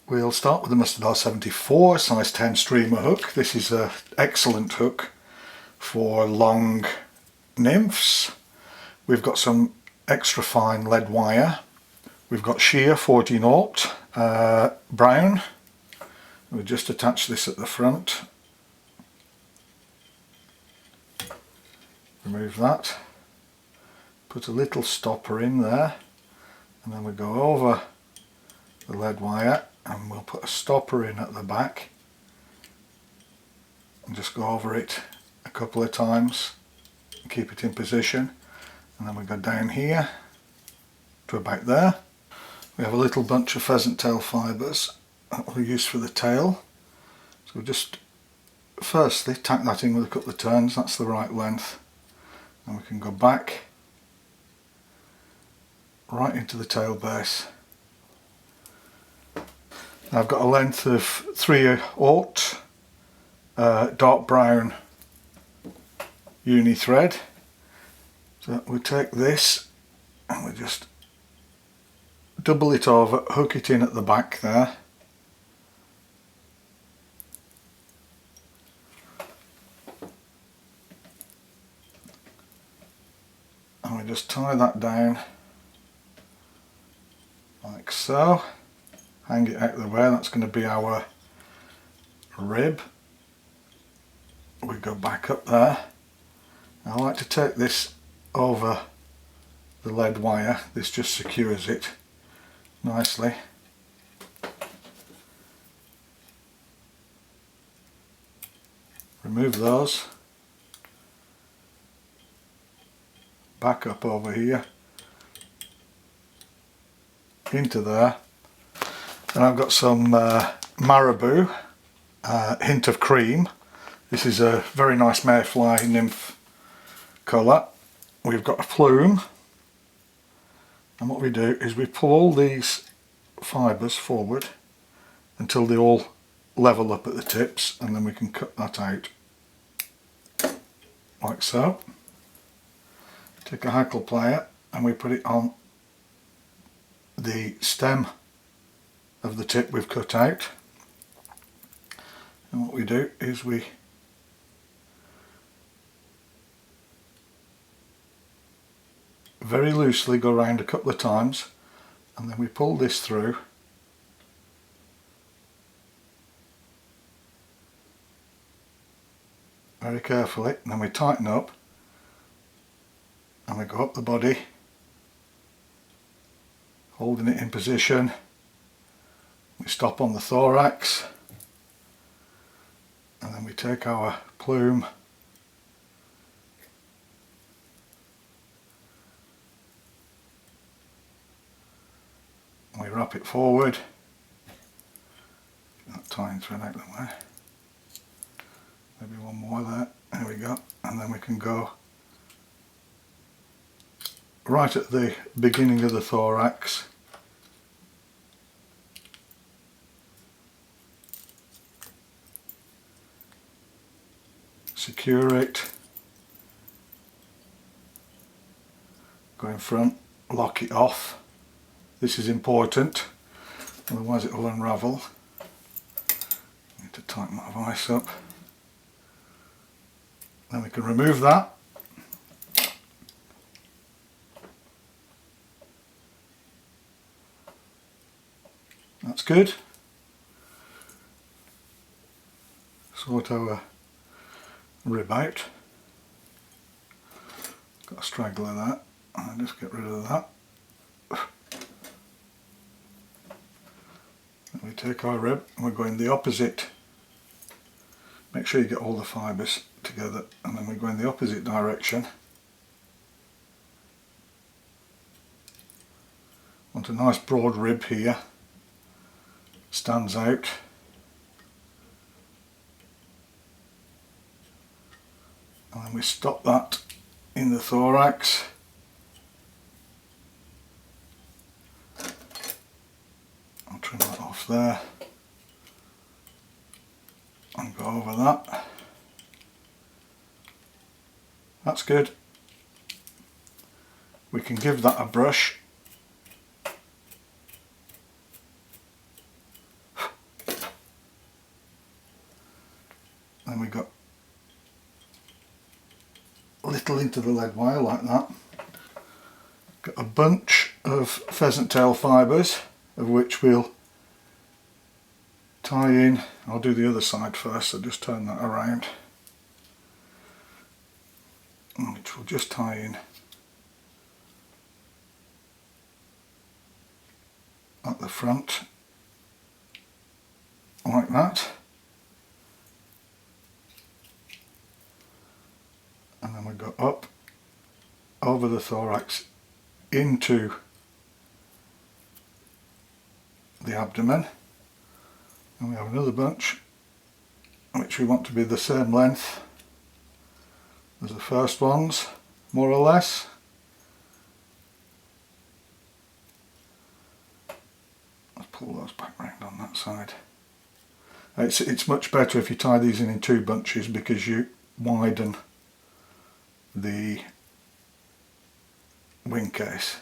We'll start with the Mustard R74 size 10 streamer hook. This is an excellent hook for long nymphs. We've got some extra fine lead wire. We've got sheer 40/0 brown. We'll just attach this at the front. Remove that. Put a little stopper in there, and then we go over the lead wire and we'll put a stopper in at the back and just go over it a couple of times and keep it in position, and then we go down here to about there. We have a little bunch of pheasant tail fibres that we'll use for the tail, so we'll just firstly tack that in with a couple of turns. That's the right length, and we can go back right into the tail base. I've got a length of 3/0 dark brown uni thread, so we take this and we just double it over, hook it in at the back there, and we just tie that down like so. Hang it out of the way. That's going to be our rib. We go back up there. I like to take this over the lead wire. This just secures it nicely. Remove those. Back up over here into there. And I've got some marabou, hint of cream. This is a very nice mayfly nymph colour. We've got a plume, and what we do is we pull all these fibres forward until they all level up at the tips, and then we can cut that out like so. Take a hackle plier and we put it on the stem of the tip we've cut out, and what we do is we very loosely go around a couple of times, and then we pull this through very carefully, and then we tighten up and we go up the body, holding it in position. We stop on the thorax, and then we take our plume and we wrap it forward. That tying thread out of the way. Maybe one more there. There we go. And then we can go right at the beginning of the thorax. Secure it, go in front, lock it off. This is important, otherwise it will unravel. Need to tighten my vice up. Then we can remove that. That's good. Sort our rib out. Got a straggler there. I'll just get rid of that. Then we take our rib and we go in the opposite. Make sure you get all the fibres together, and then we go in the opposite direction. Want a nice broad rib here. Stands out. And then we stop that in the thorax. I'll trim that off there and go over that. That's good. We can give that a brush. little into the lead wire like that. Got a bunch of pheasant tail fibres, of which we'll tie in. I'll do the other side first, so just turn that around. Which we'll just tie in at the front, like that. And then we go up over the thorax into the abdomen, and we have another bunch which we want to be the same length as the first ones, more or less. Let's pull those back round on that side. It's much better if you tie these in two bunches, because you widen the wing case.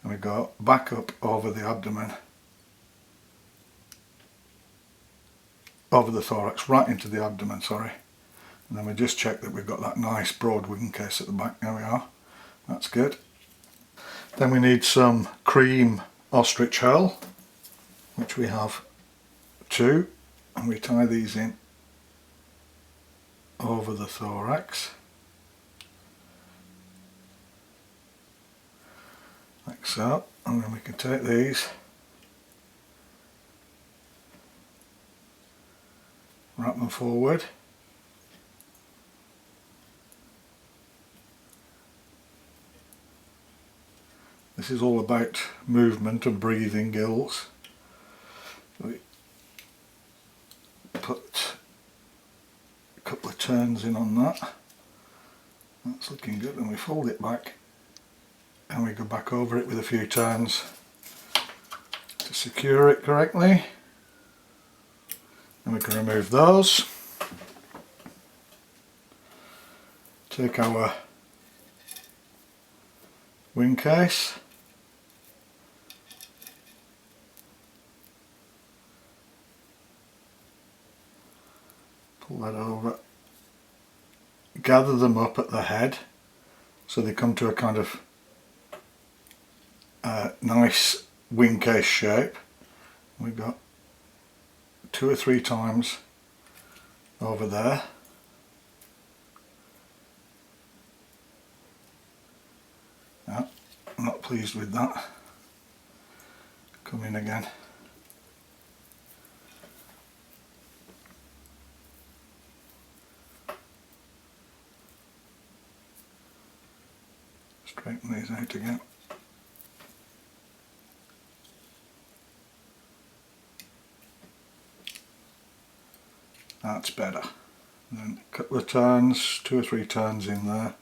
And we go back up over the abdomen, over the thorax, right into the abdomen, sorry. And then we just check that we've got that nice broad wing case at the back. There we are, that's good. Then we need some cream ostrich hull, which we have 2, and we tie these in over the thorax, like so. And then we can take these, wrap them forward, this is all about movement and breathing gills. We put a couple of turns in on that, that's looking good, and we fold it back and we go back over it with a few turns to secure it correctly. And we can remove those. Take our wing case, pull that over, gather them up at the head so they come to a kind of nice wing case shape. We've got 2 or 3 times over there. No, I'm not pleased with that. Come in again. Straighten these out again. That's better. And then a couple of turns, 2 or 3 turns in there,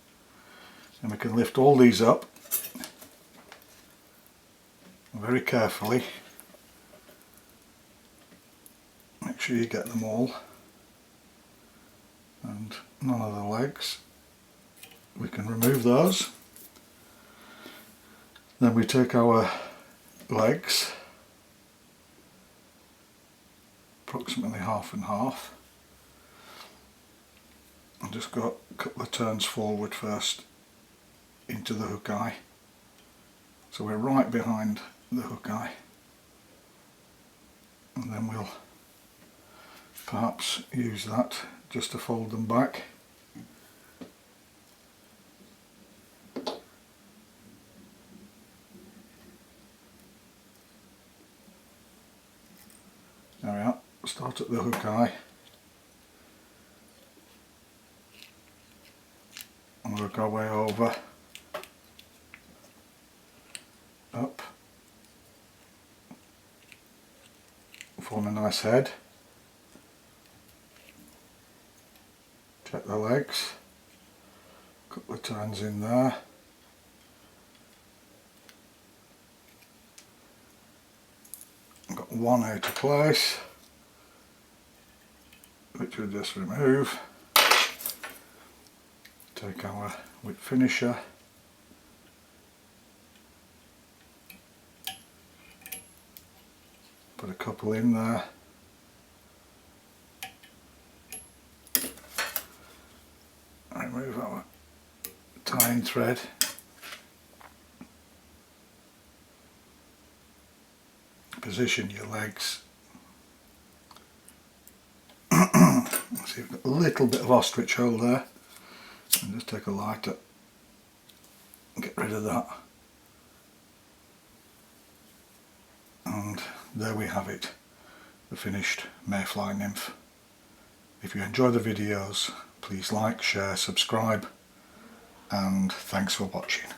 and we can lift all these up very carefully. Make sure you get them all, and none of the legs. We can remove those. Then we take our legs, approximately half and half, and just go a couple of turns forward first into the hook eye. So we're right behind the hook eye, and then we'll perhaps use that just to fold them back. There we are, start at the hook eye. And work our way over, up, form a nice head. Check the legs, couple of turns in there. I've got one out of place, which we'll just remove. Take our whip finisher, put a couple in there, remove our tying thread. Position your legs. See, we've got a little bit of ostrich hole there. And just take a lighter and get rid of that. And there we have it, the finished mayfly nymph. If you enjoy the videos, please like, share, subscribe, and thanks for watching.